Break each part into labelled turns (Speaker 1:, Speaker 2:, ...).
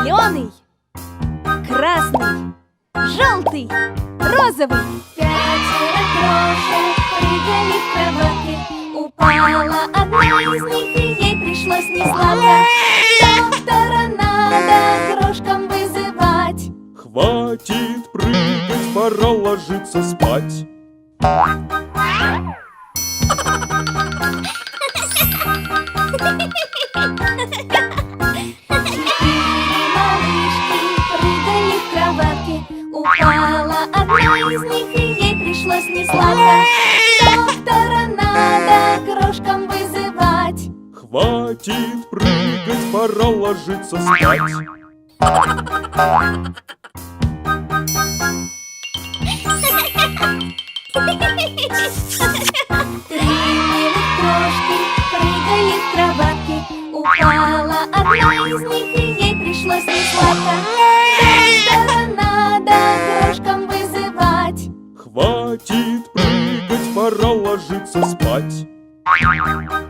Speaker 1: Зеленый, красный, желтый, розовый.
Speaker 2: 5 крошек прыгали в кроватке. Упала одна из них, и ей пришлось несладко. Доктора надо крошкам вызывать.
Speaker 3: Хватит прыгать, пора ложиться спать.
Speaker 2: 4 малышки прыгали в кроватке. Упала одна из них, и ей пришлось несладко. Доктора надо крошкам вызывать.
Speaker 3: Хватит прыгать, пора ложиться спать. 3 милых крошки прыгали в кроватке. Упала одна из них, и ей пришлось несладко. Доктора надо крошкам вызывать. Хватит прыгать, пора ложиться спать. 2 милых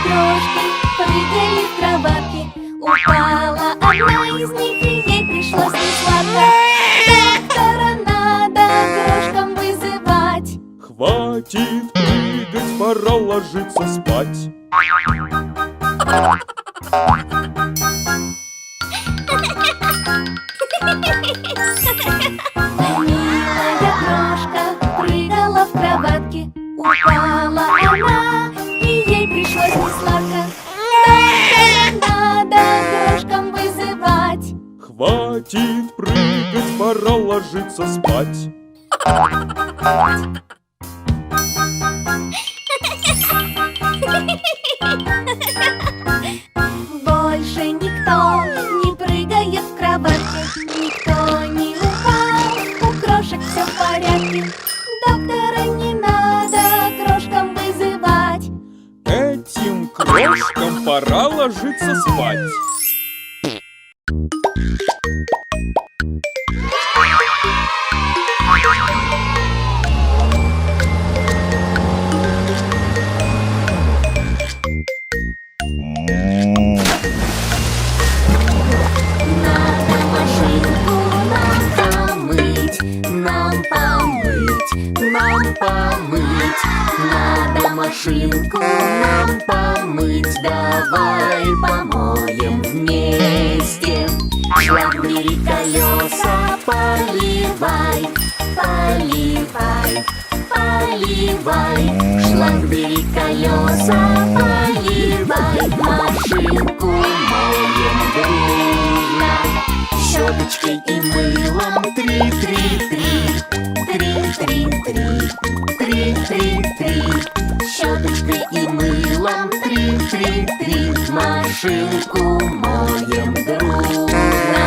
Speaker 3: крошки прыгали в кроватке. Упала одна из них, и ей пришлось несладко. Доктора надо крошкам вызывать. Хватит прыгать, пора ложиться спать.
Speaker 2: Милая крошка прыгала в кроватке. Упала она, и ей пришлось несладко. Доктора надо крошкам вызывать.
Speaker 3: Хватит прыгать, пора ложиться спать.
Speaker 2: Больше никто не прыгает в кроватке. Никто не упал, у крошек все в порядке. Доктора не надо крошкам вызывать.
Speaker 3: Этим крошкам пора ложиться спать.
Speaker 2: Надо машинку нам помыть, нам помыть, нам помыть. Надо машинку нам помыть. Давай помоем вместе. Шланг бери, колеса поливай, поливай, поливай. Шланг бери, колеса поливай. Машинку моем дружно. Щеточкой и мылом три-три-три, три-три-три, три-три-три. Щеточкой и мылом три-три-три. Машинку моем дружно.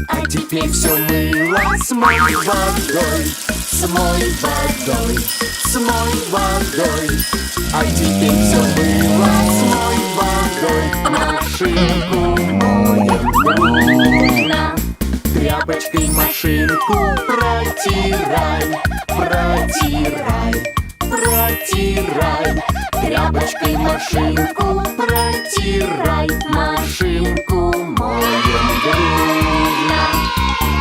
Speaker 2: А теперь все мыло смой водой, смой водой, смой водой. А теперь все мыло смой водой. Машинку моем дружно. Тряпочкой машинку протирай, протирай, протирай. Тряпочкой машинку протирай. Машинку моем дружно.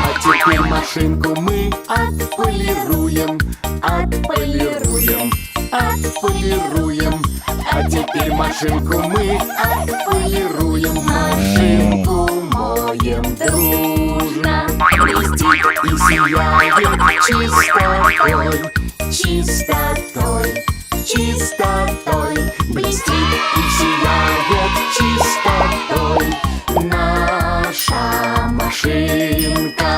Speaker 2: А теперь машинку мы отполируем, отполируем, отполируем. А теперь машинку мы отполируем. Машинку моем дружно. Блестит и сияет чистотой, чистотой, чистотой. Блестит и сияет чистотой наша машинка.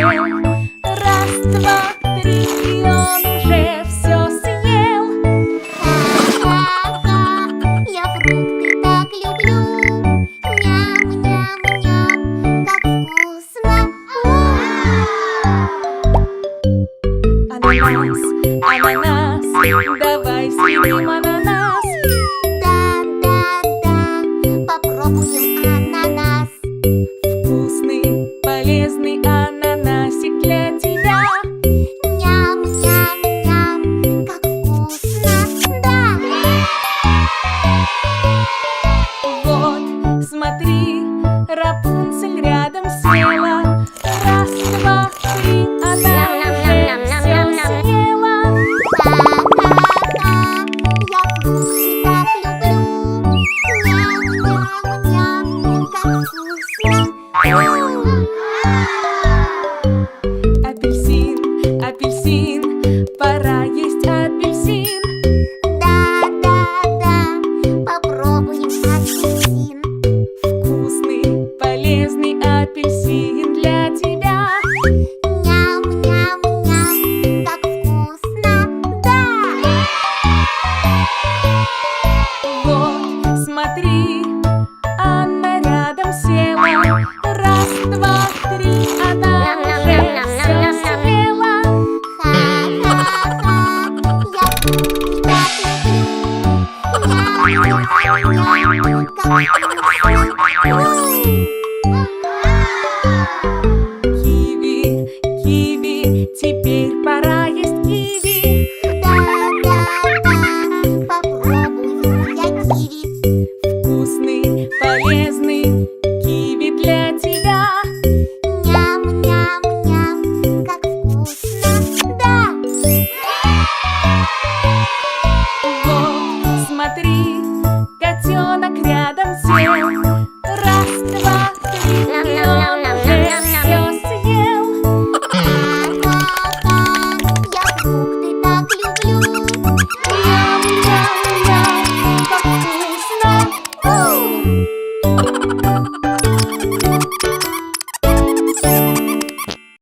Speaker 2: Раз, два, три, и он уже все съел. Ха-ха-ха, я фрукты так люблю. Ням-ням-ням, как вкусно.
Speaker 1: Ананас, ананас, давай съедим ананас.
Speaker 2: Да-да-да, попробуем ананас.
Speaker 1: Вкусный, полезный ананасик для тебя.
Speaker 2: Ням-ням-ням, как вкусно, да.
Speaker 1: Вот, смотри, Рапунцель рядом села. Раз, два, три, она уже все съела.
Speaker 2: Ха-ха-ха, я фрукты так люблю. Ням-ням-ням, как вкусно.